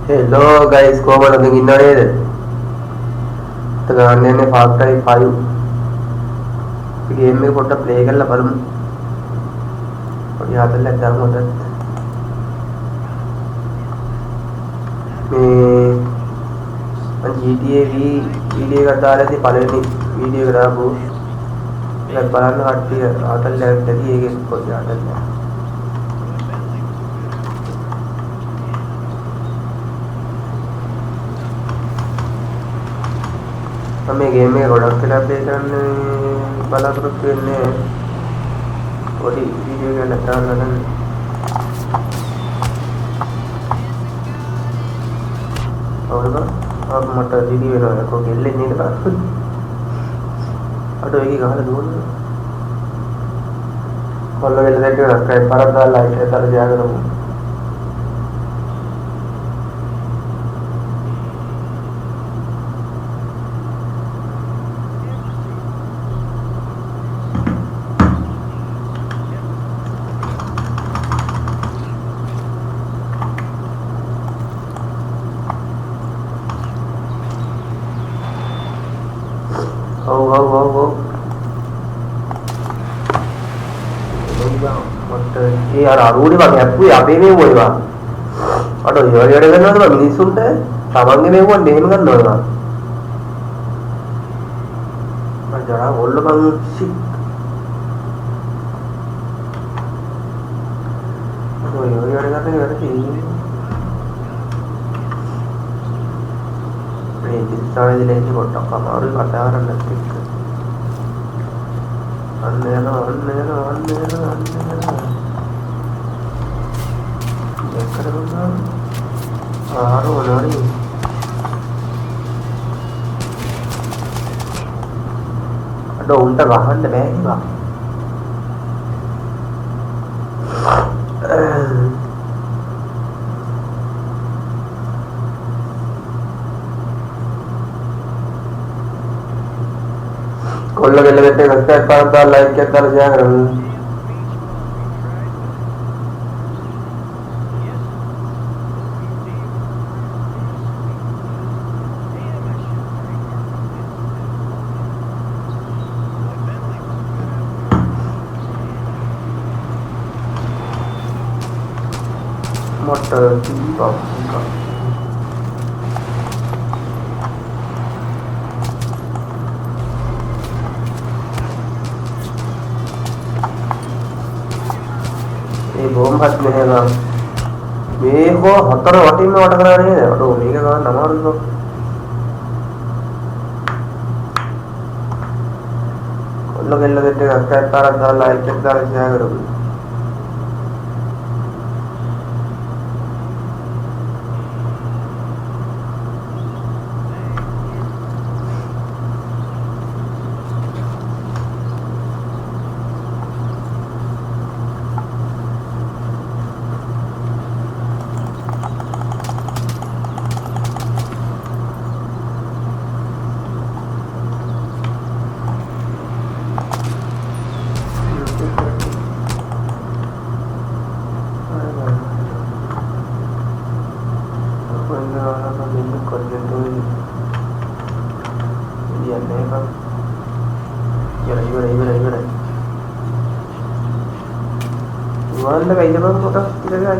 Hello guys, කොහමද ඉන්නව නේද? ගන්න යන්නේ Far Cry 5. අපි ගේම් එක පොඩ්ඩක් ප්ලේ කරලා බලමු. පොඩි හදලා දාමු උඩ. මේ GTA V වීඩියෝ එකක් දාලා ඉතින් පළවෙනි වීඩියෝ එක දාපු. ඒක බලන්න කට්ටිය හදලා ඇවිත් ඒකේ පොඩි හදලා. මේ ගේම් එක ගොඩක් වෙලා ප්ලේ කරන්න බලාපොරොත්තු වෙන්නේ පොඩි වීඩියෝ එකක් දාන්න නේද අවුරුදු මට දිවි වෙනවා කො ගෙල්ලෙන්නේ නේද බලන්න අඩෝ ඒකේ ගහලා දුවන්නේ කොල්ල වෙල දෙක සබ්ස්ක්‍රයිබ් කරලා දාලා ලයික් එකක් දාලා තියාගන්න Oh. What? यार आरूडी बात है कोई अभी नहीं हुआ है अटो ये वाले करना तो मिनी सुनते हैं सामान्य में वो नेम करना होगा पर जरा बोल लो बंग सी तो ये वाले करते हैं यार कि जिसने दिले की कोटा कमारू करता है और लगती है अन्य देखकर बोला आरो लड़ी अडो उल्टा बाहर ले बैठा කොල්ල ගෙල්ල දෙට්ටේ සබ්ස්ක්‍රයිබ් කරලා දාලා ලයික් එකක් දාලා ෂෙයා කරන්න. මොටර් දීපක් बोम हाथ में है ना මේක හතර වටින්ම වට කරා නේද? අඩෝ මේක ගන්න අමාරුයි කො. කොල්ල ගෙල්ල දෙට සබ්ස්ක්‍රයිබ් කරලා දාලා ලයික් එකක් දාලා ෂෙයා කරමු. Wala kayo naman po kasi talaga